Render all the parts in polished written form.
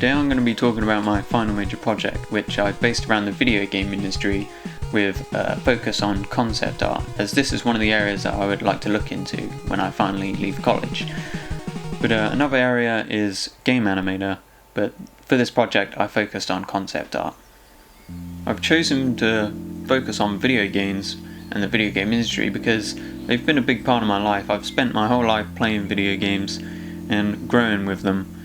Today I'm going to be talking about my final major project, which I've based around the video game industry with a focus on concept art, as this is one of the areas that I would like to look into when I finally leave college. But another area is game animator, but for this project I focused on concept art. I've chosen to focus on video games and the video game industry because they've been a big part of my life. I've spent my whole life playing video games and growing with them.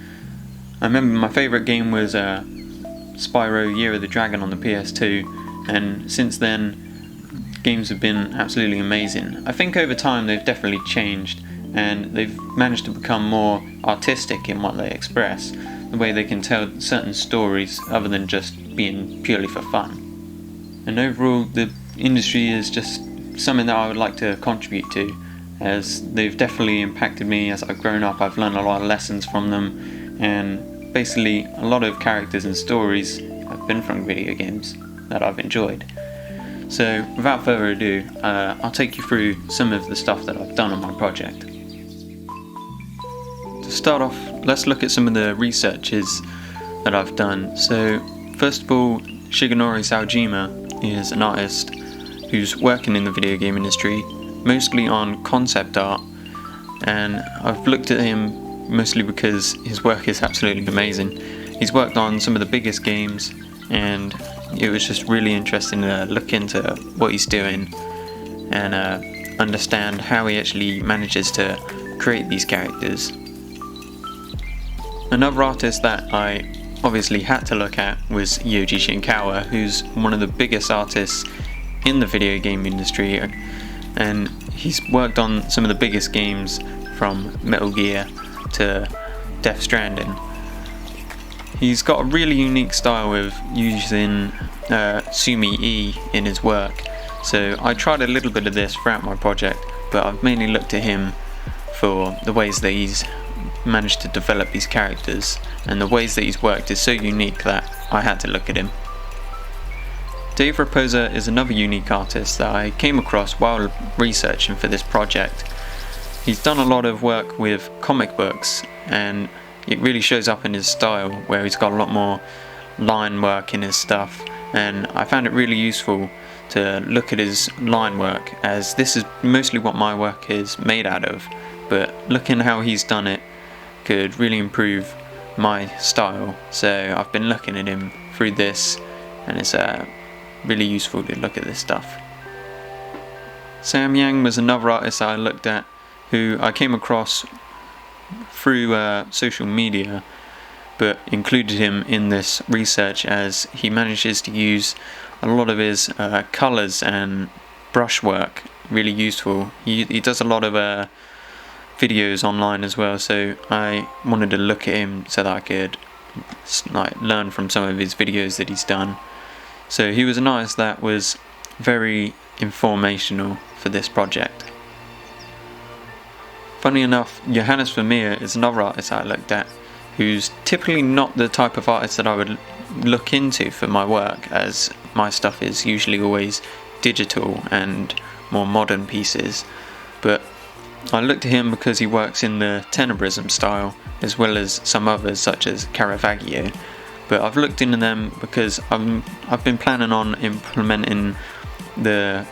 I remember my favourite game was Spyro Year of the Dragon on the PS2, and since then games have been absolutely amazing. I think over time they've definitely changed and they've managed to become more artistic in what they express, the way they can tell certain stories other than just being purely for fun. And overall the industry is just something that I would like to contribute to, as they've definitely impacted me as I've grown up. I've learned a lot of lessons from them, and basically a lot of characters and stories have been from video games that I've enjoyed. So without further ado, I'll take you through some of the stuff that I've done on my project. To start off, let's look at some of the researches that I've done. So first of all, Shigenori Saojima is an artist who's working in the video game industry, mostly on concept art, and I've looked at him mostly because his work is absolutely amazing. He's worked on some of the biggest games, and it was just really interesting to look into what he's doing and understand how he actually manages to create these characters. Another artist that I obviously had to look at was Yoji Shinkawa, who's one of the biggest artists in the video game industry, and he's worked on some of the biggest games from Metal Gear to Death Stranding. He's got a really unique style with using Sumi-E in his work, so I tried a little bit of this throughout my project, but I've mainly looked at him for the ways that he's managed to develop these characters, and the ways that he's worked is so unique that I had to look at him. Dave Raposa is another unique artist that I came across while researching for this project. He's done a lot of work with comic books, and it really shows up in his style, where he's got a lot more line work in his stuff, and I found it really useful to look at his line work, as this is mostly what my work is made out of, but looking how he's done it could really improve my style, so I've been looking at him through this, and it's really useful to look at this stuff. Sam Yang was another artist I looked at, who I came across through social media, but included him in this research as he manages to use a lot of his colours and brushwork really useful. He does a lot of videos online as well, so I wanted to look at him so that I could learn from some of his videos that he's done. So he was an artist that was very informational for this project. Funny enough, Johannes Vermeer is another artist I looked at, who's typically not the type of artist that I would look into for my work, as my stuff is usually always digital and more modern pieces, but I looked at him because he works in the Tenebrism style, as well as some others such as Caravaggio. But I've looked into them because I've been planning on implementing the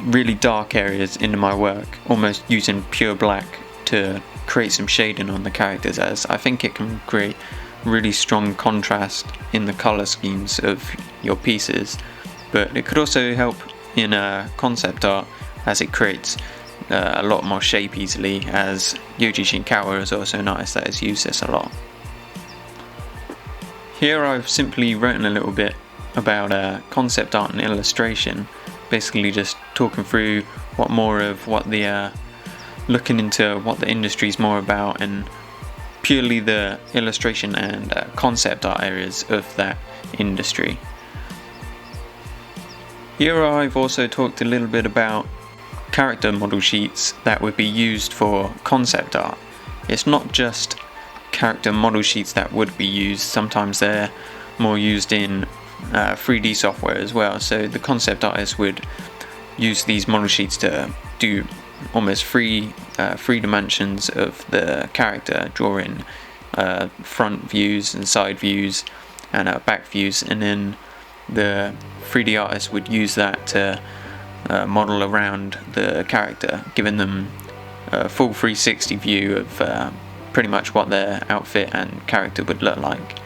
really dark areas into my work, almost using pure black to create some shading on the characters, as I think it can create really strong contrast in the colour schemes of your pieces. But it could also help in concept art, as it creates a lot more shape easily, as Yoji Shinkawa is also an artist that has used this a lot. Here I've simply written a little bit about concept art and illustration, basically just talking through looking into what the industry is more about, and purely the illustration and concept art areas of that industry. Here I've also talked a little bit about character model sheets that would be used for concept art. It's not just character model sheets that would be used, sometimes they're more used in 3D software as well, so the concept artist would use these model sheets to do almost three dimensions of the character, drawing front views and side views and back views, and then the 3D artist would use that to model around the character, giving them a full 360 view of pretty much what their outfit and character would look like.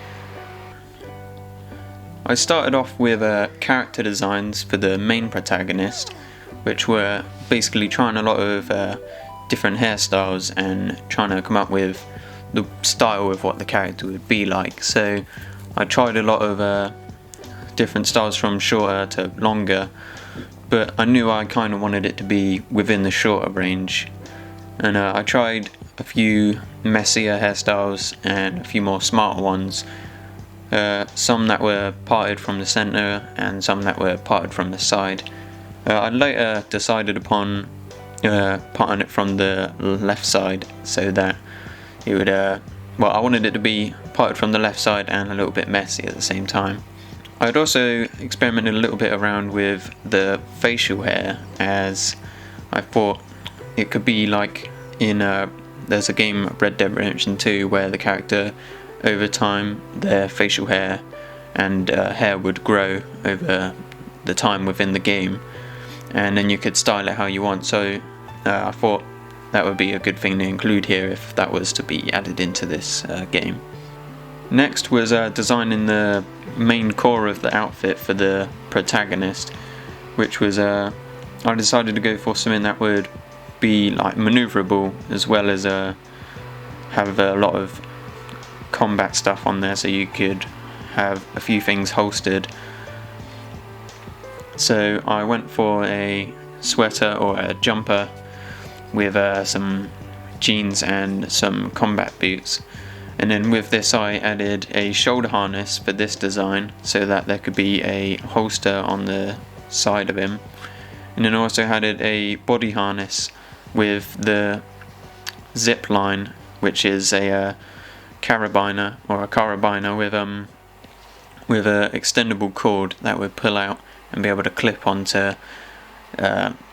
I started off with character designs for the main protagonist, which were basically trying a lot of different hairstyles and trying to come up with the style of what the character would be like. So I tried a lot of different styles from shorter to longer, but I knew I kind of wanted it to be within the shorter range, and I tried a few messier hairstyles and a few more smarter ones, some that were parted from the centre and some that were parted from the side. I later decided upon parting it from the left side so that it would, well, I wanted it to be parted from the left side and a little bit messy at the same time. I'd also experimented a little bit around with the facial hair, as I thought it could be like in there's a game, Red Dead Redemption 2, where the character, over time, their facial hair and hair would grow over the time within the game, and then you could style it how you want. So I thought that would be a good thing to include here if that was to be added into this game. Next was designing the main core of the outfit for the protagonist, which was I decided to go for something that would be like maneuverable, as well as have a lot of combat stuff on there, so you could have a few things holstered. So I went for a sweater or a jumper with some jeans and some combat boots, and then with this I added a shoulder harness for this design so that there could be a holster on the side of him, and then also added a body harness with the zip line, which is a carabiner with a extendable cord that would pull out and be able to clip onto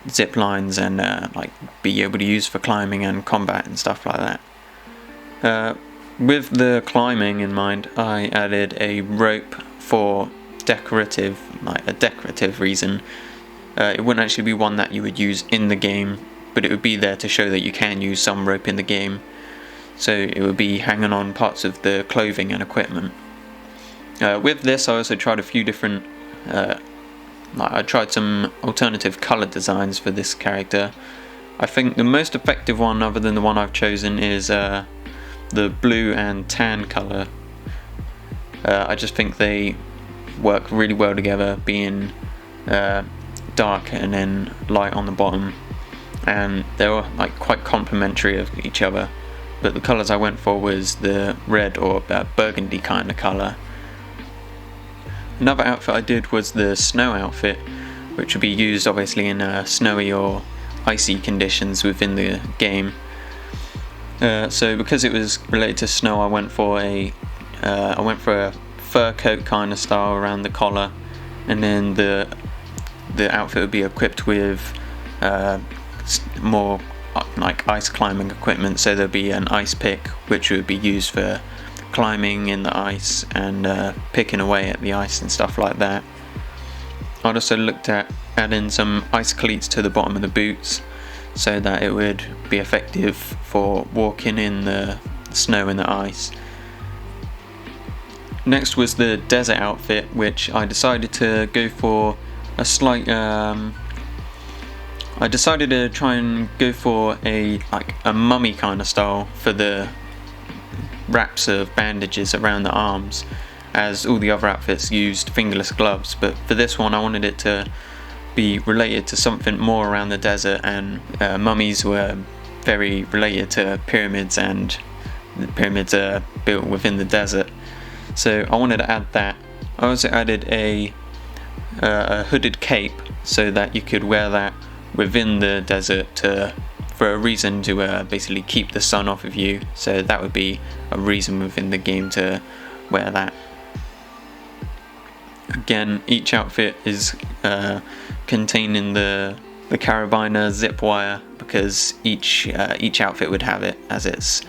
zip lines and like be able to use for climbing and combat and stuff like that. With the climbing in mind, I added a rope for a decorative reason. It wouldn't actually be one that you would use in the game, but it would be there to show that you can use some rope in the game. So it would be hanging on parts of the clothing and equipment. With this, I also tried a few different I tried some alternative colour designs for this character. I think the most effective one, other than the one I've chosen, is the blue and tan colour. I just think they work really well together, being dark and then light on the bottom, and they're like quite complementary of each other. But the colours I went for was the red or burgundy kind of colour. Another outfit I did was the snow outfit, which would be used obviously in snowy or icy conditions within the game. So because it was related to snow, I went for a fur coat kind of style around the collar, and then the outfit would be equipped with more like ice climbing equipment. So there'd be an ice pick, which would be used for climbing in the ice and picking away at the ice and stuff like that. I'd also looked at adding some ice cleats to the bottom of the boots so that it would be effective for walking in the snow and the ice. Next was the desert outfit, which I decided to go for a slight I decided to try and go for a mummy kind of style for the wraps of bandages around the arms, as all the other outfits used fingerless gloves. But for this one I wanted it to be related to something more around the desert, and mummies were very related to pyramids, and the pyramids are built within the desert, so I wanted to add that. I also added a hooded cape so that you could wear that within the desert for a reason to basically keep the sun off of you, so that would be a reason within the game to wear that. Again, each outfit is containing the carabiner zip wire, because each outfit would have it as its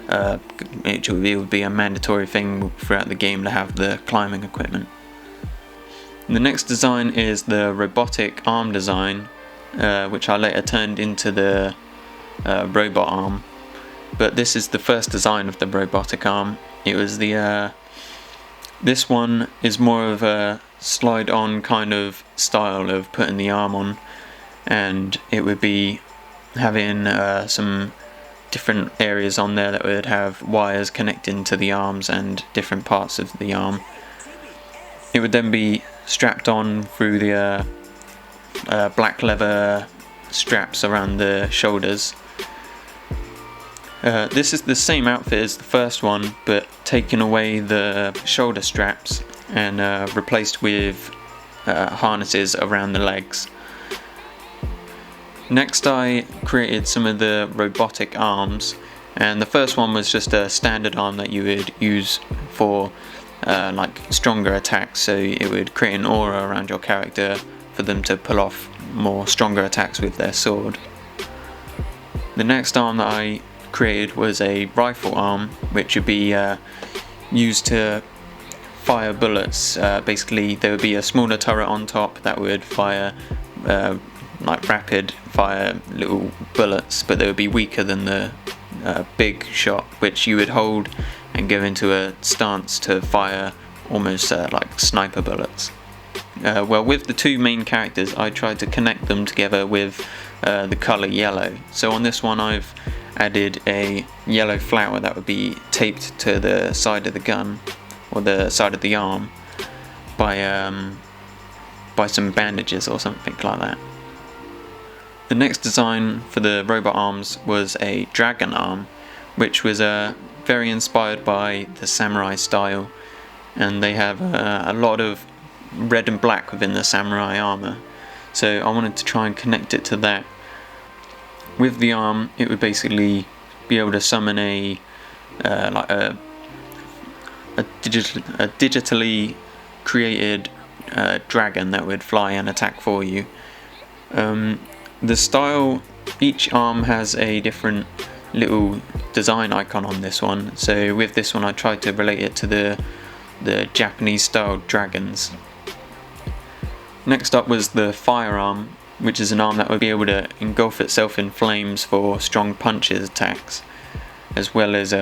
it would be a mandatory thing throughout the game to have the climbing equipment. The next design is the robotic arm design, which I later turned into the robot arm. But this is the first design of the robotic arm. It was the this one is more of a slide-on kind of style of putting the arm on, and it would be having some different areas on there that would have wires connecting to the arms and different parts of the arm. It would then be strapped on through the black leather straps around the shoulders. This is the same outfit as the first one, but taken away the shoulder straps and replaced with harnesses around the legs. Next I created some of the robotic arms, and the first one was just a standard arm that you would use for like stronger attacks, so it would create an aura around your character for them to pull off more stronger attacks with their sword. The next arm that I created was a rifle arm, which would be used to fire bullets. Basically there would be a smaller turret on top that would fire like rapid fire little bullets, but they would be weaker than the big shot, which you would hold and go into a stance to fire almost like sniper bullets. Well, with the two main characters I tried to connect them together with the colour yellow. So on this one I've added a yellow flower that would be taped to the side of the gun or the side of the arm by some bandages or something like that. The next design for the robot arms was a dragon arm, which was very inspired by the samurai style, and they have a lot of red and black within the samurai armor, so I wanted to try and connect it to that. With the arm it would basically be able to summon a digitally created dragon that would fly and attack for you. The style, each arm has a different little design icon on this one, so with this one I tried to relate it to the Japanese style dragons. Next up was the firearm, which is an arm that would be able to engulf itself in flames for strong punches attacks, as well as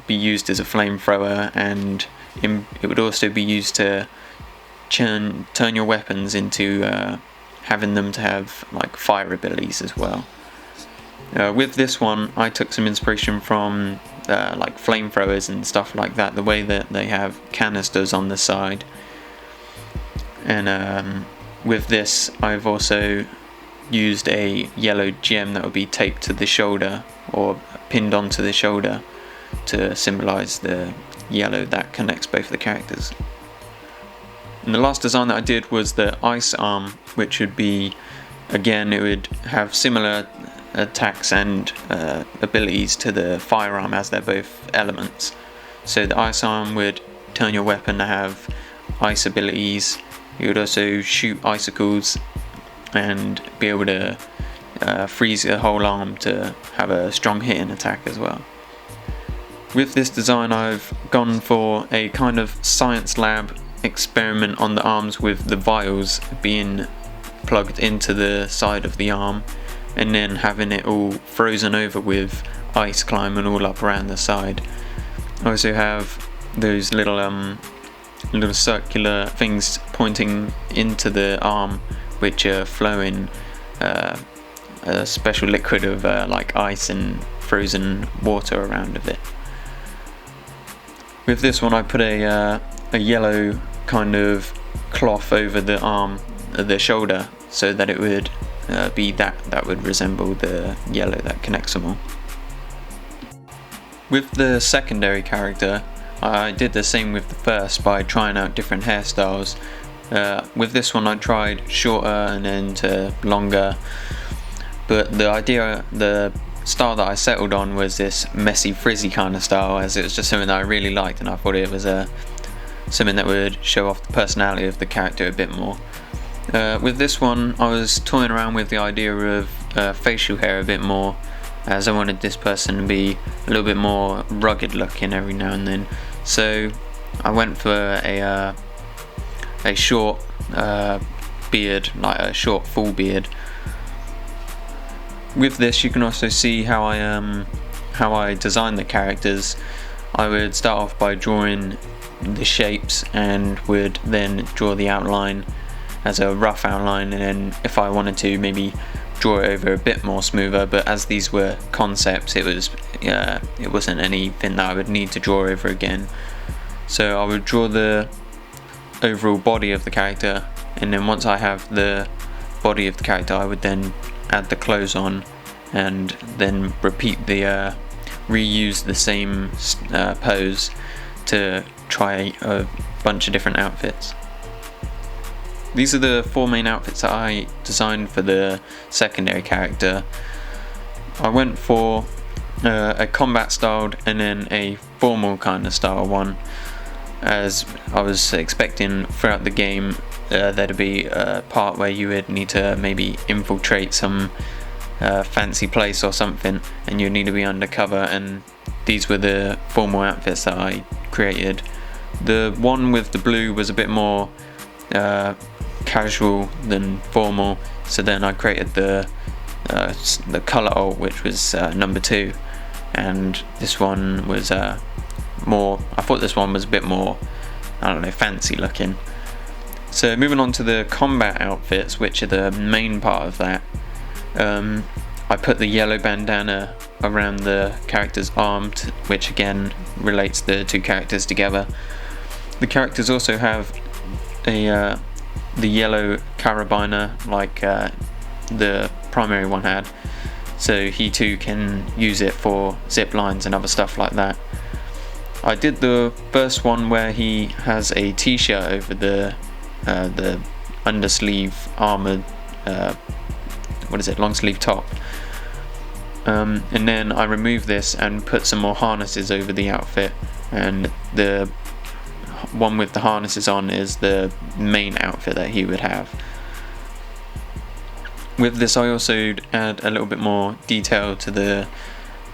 be used as a flamethrower, and it would also be used to turn your weapons into having them to have like fire abilities as well. With this one I took some inspiration from like flamethrowers and stuff like that, the way that they have canisters on the side, and with this I've also used a yellow gem that would be taped to the shoulder or pinned onto the shoulder to symbolise the yellow that connects both the characters. And the last design that I did was the ice arm, which would be, again, it would have similar attacks and abilities to the firearm as they're both elements. So the ice arm would turn your weapon to have ice abilities. You would also shoot icicles and be able to freeze the whole arm to have a strong hitting attack as well. With this design I've gone for a kind of science lab experiment on the arms, with the vials being plugged into the side of the arm and then having it all frozen over with ice climbing all up around the side. I also have those little circular things pointing into the arm, which are flowing a special liquid of like ice and frozen water around of it. With this one I put a yellow kind of cloth over the arm, the shoulder, so that it would be that would resemble the yellow that connects them all. With the secondary character I did the same with the first by trying out different hairstyles. With this one I tried shorter and then to longer, but the style that I settled on was this messy frizzy kind of style, as it was just something that I really liked and I thought it was something that would show off the personality of the character a bit more. With this one I was toying around with the idea of facial hair a bit more, as I wanted this person to be a little bit more rugged looking every now and then. So I went for a short beard, like a short full beard. With this you can also see how I designed the characters. I would start off by drawing the shapes and would then draw the outline as a rough outline, and then if I wanted to maybe draw it over a bit more smoother, but as these were concepts, it wasn't anything that I would need to draw over again. So I would draw the overall body of the character, and then once I have the body of the character I would then add the clothes on and then reuse the same pose to try a bunch of different outfits. These are the 4 main outfits that I designed for the secondary character. I went for a combat styled and then a formal kind of style one, as I was expecting throughout the game there to be a part where you would need to maybe infiltrate some fancy place or something and you'd need to be undercover, and these were the formal outfits that I created. The one with the blue was a bit more casual than formal, so then I created the colour alt, which was number 2, and this one was I thought this one was a bit more, I don't know, fancy looking. So moving on to the combat outfits, which are the main part of that, I put the yellow bandana around the character's arm, which again relates the 2 characters together. The characters also have the yellow carabiner like the primary one had, so he too can use it for zip lines and other stuff like that. I did the first one where he has a t-shirt over the undersleeve armoured long sleeve top, and then I removed this and put some more harnesses over the outfit, and the one with the harnesses on is the main outfit that he would have. With this I also add a little bit more detail to the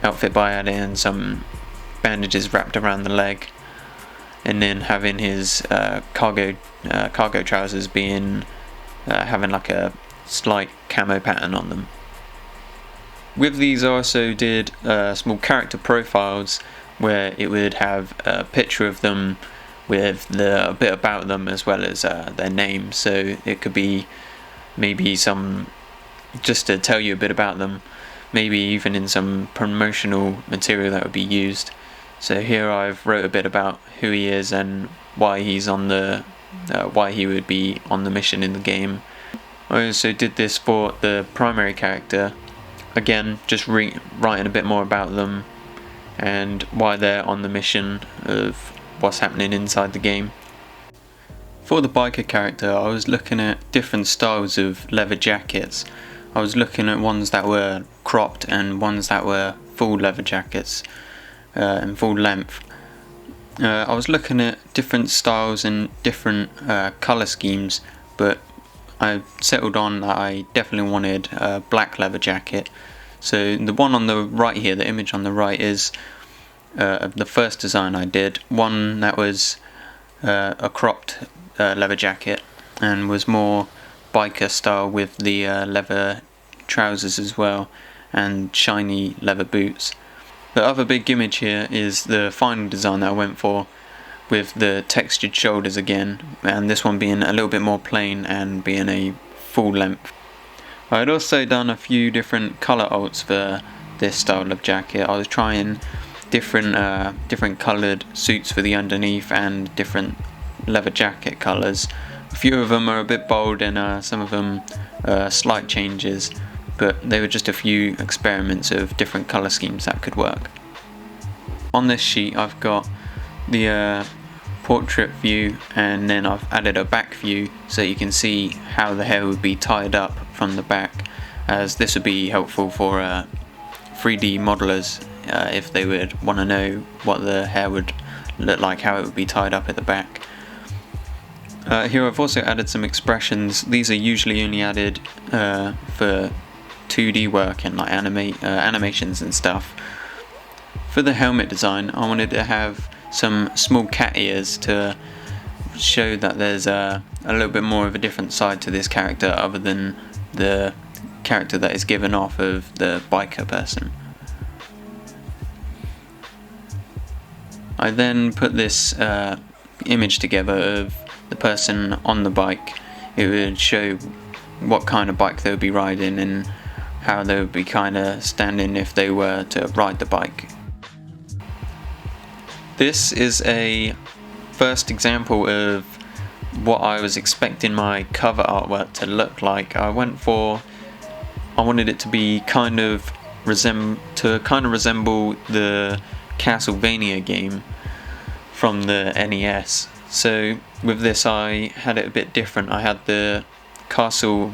outfit by adding some bandages wrapped around the leg, and then having his cargo trousers being having like a slight camo pattern on them. With these I also did small character profiles where it would have a picture of them with a bit about them as well as their name, so it could be maybe some, just to tell you a bit about them, maybe even in some promotional material that would be used. So here I've wrote a bit about who he is and why he's on the why he would be on the mission in the game. I also did this for the primary character, again just writing a bit more about them and why they're on the mission of what's happening inside the game. For the biker character I was looking at different styles of leather jackets. I was looking at ones that were cropped and ones that were full leather jackets in full length. I was looking at different styles and different colour schemes, but I settled on that I definitely wanted a black leather jacket. So the one on the right here, the image on the right, is the first design I did, one that was a cropped leather jacket and was more biker style with the leather trousers as well and shiny leather boots. The other big image here is the final design that I went for, with the textured shoulders again, and this one being a little bit more plain and being a full length. I had also done a few different colour alts for this style of jacket. I was trying different coloured suits for the underneath and different leather jacket colours. A few of them are a bit bold and some of them slight changes, but they were just a few experiments of different colour schemes that could work. On this sheet I've got the portrait view, and then I've added a back view so you can see how the hair would be tied up from the back, as this would be helpful for 3D modelers if they would want to know what the hair would look like, how it would be tied up at the back. Here I've also added some expressions. These are usually only added for 2D work and like animations and stuff. For the helmet design, I wanted to have some small cat ears to show that there's a little bit more of a different side to this character other than the character that is given off of the biker person. I then put this image together of the person on the bike. It would show what kind of bike they would be riding and how they would be kind of standing if they were to ride the bike. This is a first example of what I was expecting my cover artwork to look like. I wanted it to be kind of resemble the Castlevania game from the NES. So with this I had it a bit different. I had the castle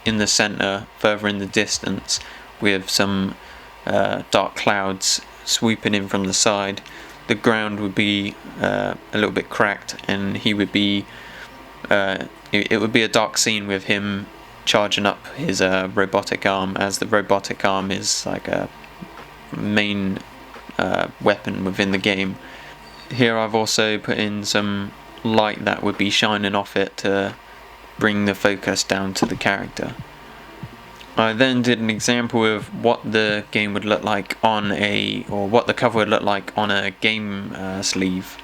in the center, further in the distance, with some dark clouds swooping in from the side. The ground would be a little bit cracked, and he would be it would be a dark scene with him charging up his robotic arm, as the robotic arm is like a main weapon within the game. Here I've also put in some light that would be shining off it to bring the focus down to the character. I then did an example of what the game would look like what the cover would look like on a game sleeve,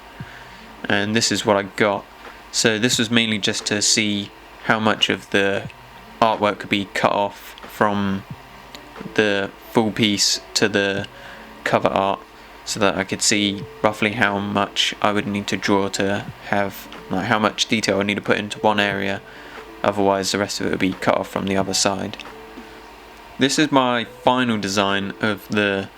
and this is what I got. So this was mainly just to see how much of the artwork could be cut off from the full piece to the cover art, so that I could see roughly how much I would need to draw to have, like, how much detail I need to put into one area, otherwise the rest of it would be cut off from the other side. This is my final design of the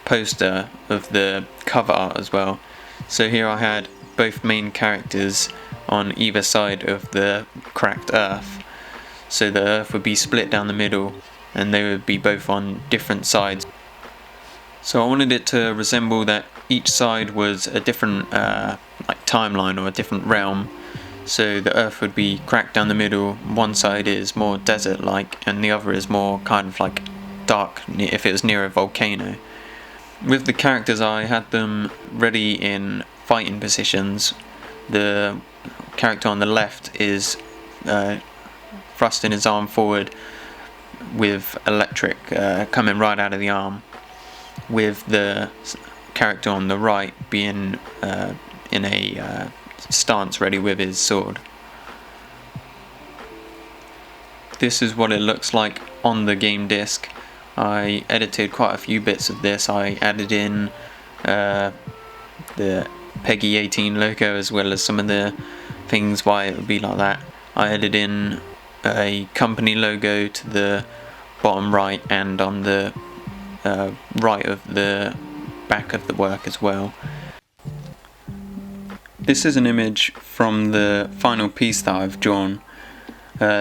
poster of the cover art as well. So here I had both main characters on either side of the cracked earth. So the earth would be split down the middle and they would be both on different sides. So I wanted it to resemble that each side was a different like timeline or a different realm. So the earth would be cracked down the middle, one side is more desert-like and the other is more kind of like dark if it was near a volcano. With the characters I had them ready in fighting positions. The character on the left is thrusting his arm forward with electric coming right out of the arm, with the character on the right being in a stance ready with his sword. This is what it looks like on the game disc. I edited quite a few bits of this. I added in the Peggy 18 logo as well as some of the things why it would be like that. I added in a company logo to the bottom right and on the right of the back of the work as well. This is an image from the final piece that I've drawn.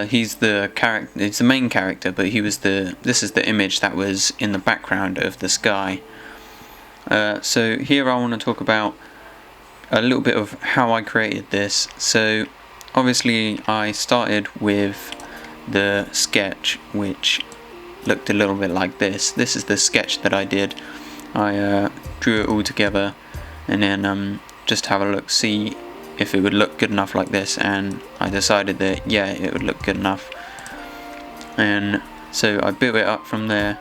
He's the character. It's the main character, but this is the image that was in the background of the sky. So here I want to talk about a little bit of how I created this. So obviously I started with the sketch, which looked a little bit like this. This is the sketch that I did. I drew it all together and then just have a look, see if it would look good enough like this, and I decided that yeah, it would look good enough, and so I built it up from there.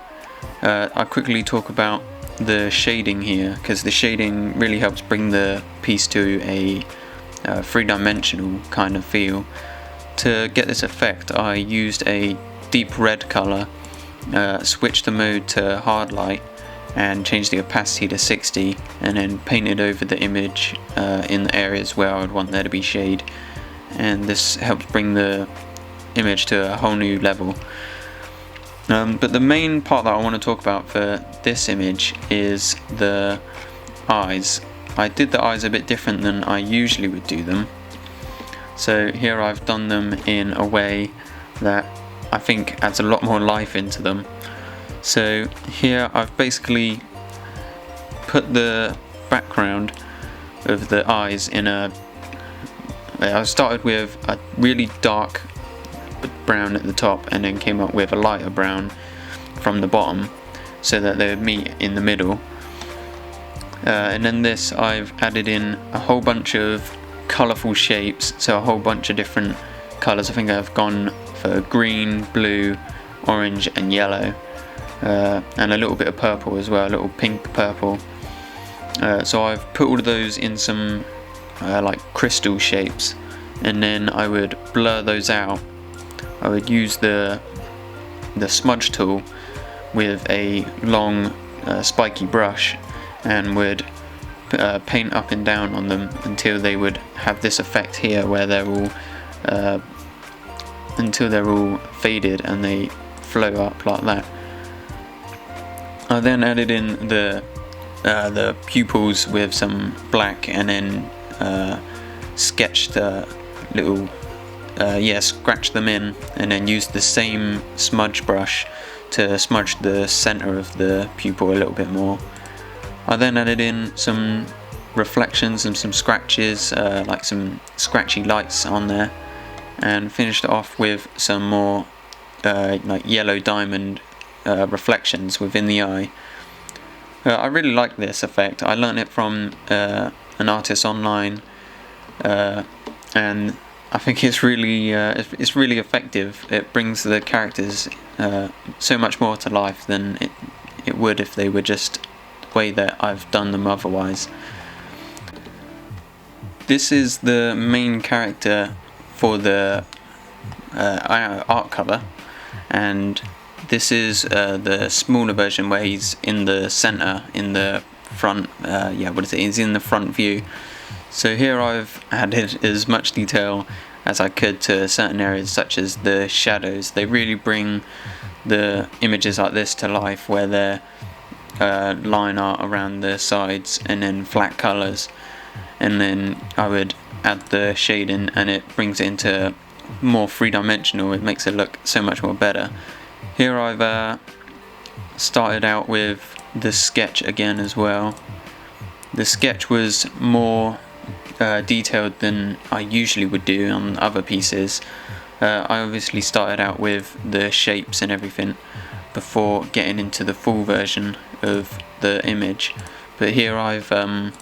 I quickly talk about the shading here, because the shading really helps bring the piece to a three-dimensional kind of feel. To get this effect I used a deep red colour, switched the mode to hard light and changed the opacity to 60, and then painted over the image in the areas where I would want there to be shade, and this helps bring the image to a whole new level. But the main part that I want to talk about for this image is the eyes. I did the eyes a bit different than I usually would do them. So here I've done them in a way that I think adds a lot more life into them. So here I've basically put the background of the eyes in I started with a really dark brown at the top and then came up with a lighter brown from the bottom, so that they would meet in the middle. And then this, I've added in a whole bunch of colourful shapes, so a whole bunch of different colours. I think I've gone for green, blue, orange and yellow, and a little bit of purple as well, a little pink purple. So I've put all of those in some like crystal shapes, and then I would blur those out. I would use the smudge tool with a long spiky brush and would paint up and down on them until they would have this effect here, where they're all faded and they flow up like that. I then added in the pupils with some black, and then sketched a little scratched them in, and then used the same smudge brush to smudge the center of the pupil a little bit more. I then added in some reflections and some scratches, like some scratchy lights on there, and finished it off with some more like yellow diamond reflections within the eye. I really like this effect. I learned it from an artist online, and I think it's really effective. It brings the characters so much more to life than it would if they were just the way that I've done them otherwise. This is the main character for the art cover, and this is the smaller version where he's in the center, in the front. He's in the front view. So here I've added as much detail as I could to certain areas, such as the shadows. They really bring the images like this to life, where they're line art around the sides and then flat colors, and then I would add the shading and it brings it into more three-dimensional. It makes it look so much more better. Here I've started out with the sketch again as well. The sketch was more detailed than I usually would do on other pieces. I obviously started out with the shapes and everything before getting into the full version of the image, but here I've gone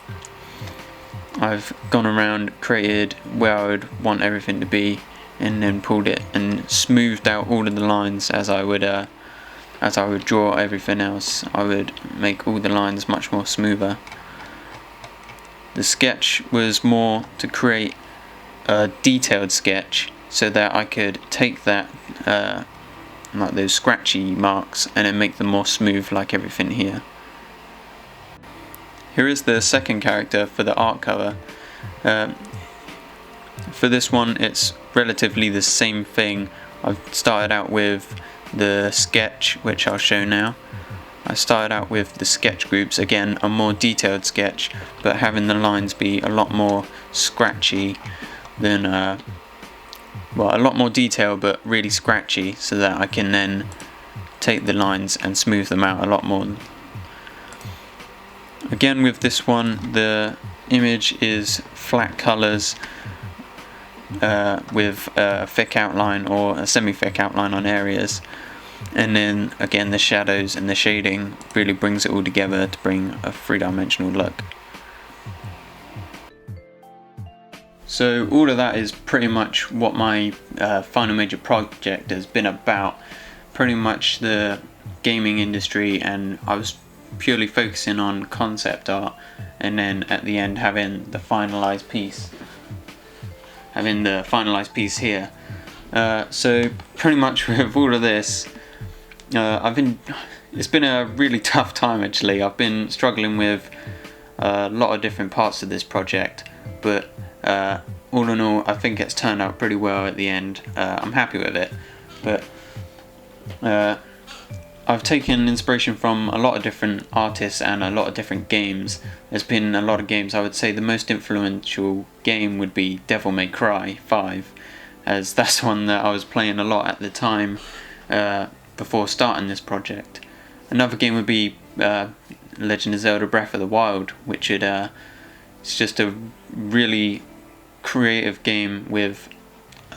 around, created where I would want everything to be, and then pulled it and smoothed out all of the lines as I would draw everything else. I would make all the lines much more smoother. The sketch was more to create a detailed sketch, so that I could take that like those scratchy marks and then make them more smooth like everything here. Here is the second character for the art cover. For this one it's relatively the same thing. I've started out with the sketch, which I'll show now. I started out with the sketch groups, again a more detailed sketch, but having the lines be a lot more scratchy than a lot more detail but really scratchy, so that I can then take the lines and smooth them out a lot more. Again with this one, the image is flat colours with a thick outline or a semi-thick outline on areas, and then again the shadows and the shading really brings it all together to bring a three-dimensional look. So all of that is pretty much what my final major project has been about. Pretty much the gaming industry, and I was purely focusing on concept art, and then at the end having the finalized piece. Here. So pretty much with all of this, it's been a really tough time actually. I've been struggling with a lot of different parts of this project, but all in all I think it's turned out pretty well at the end. I'm happy with it, but I've taken inspiration from a lot of different artists and a lot of different games. There's been a lot of games. I would say the most influential game would be Devil May Cry 5, as that's one that I was playing a lot at the time before starting this project. Another game would be Legend of Zelda Breath of the Wild, which it's just a really creative game with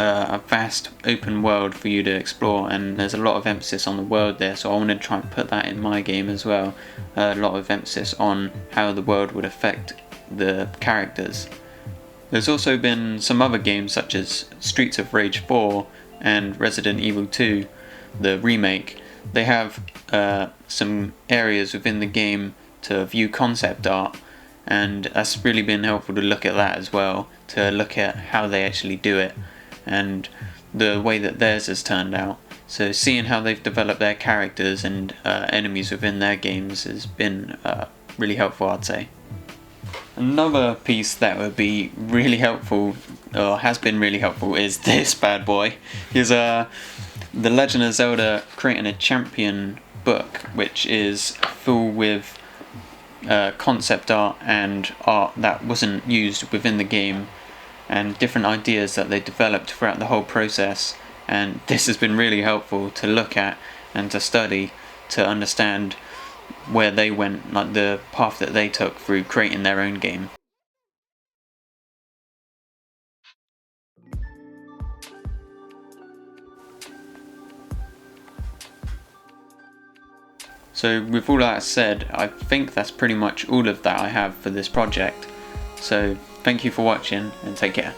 a vast open world for you to explore, and there's a lot of emphasis on the world there, so I want to try and put that in my game as well. A lot of emphasis on how the world would affect the characters. There's also been some other games such as Streets of Rage 4 and Resident Evil 2, the remake. They have some areas within the game to view concept art, and that's really been helpful to look at that as well, to look at how they actually do it and the way that theirs has turned out. So seeing how they've developed their characters and enemies within their games has been really helpful, I'd say. Another piece that would be really helpful, or has been really helpful, is this bad boy. Is The Legend of Zelda Creating a Champion book, which is full with concept art and art that wasn't used within the game, and different ideas that they developed throughout the whole process. And this has been really helpful to look at and to study, to understand where they went, like the path that they took through creating their own game. So with all that said, I think that's pretty much all of that I have for this project. So thank you for watching, and take care.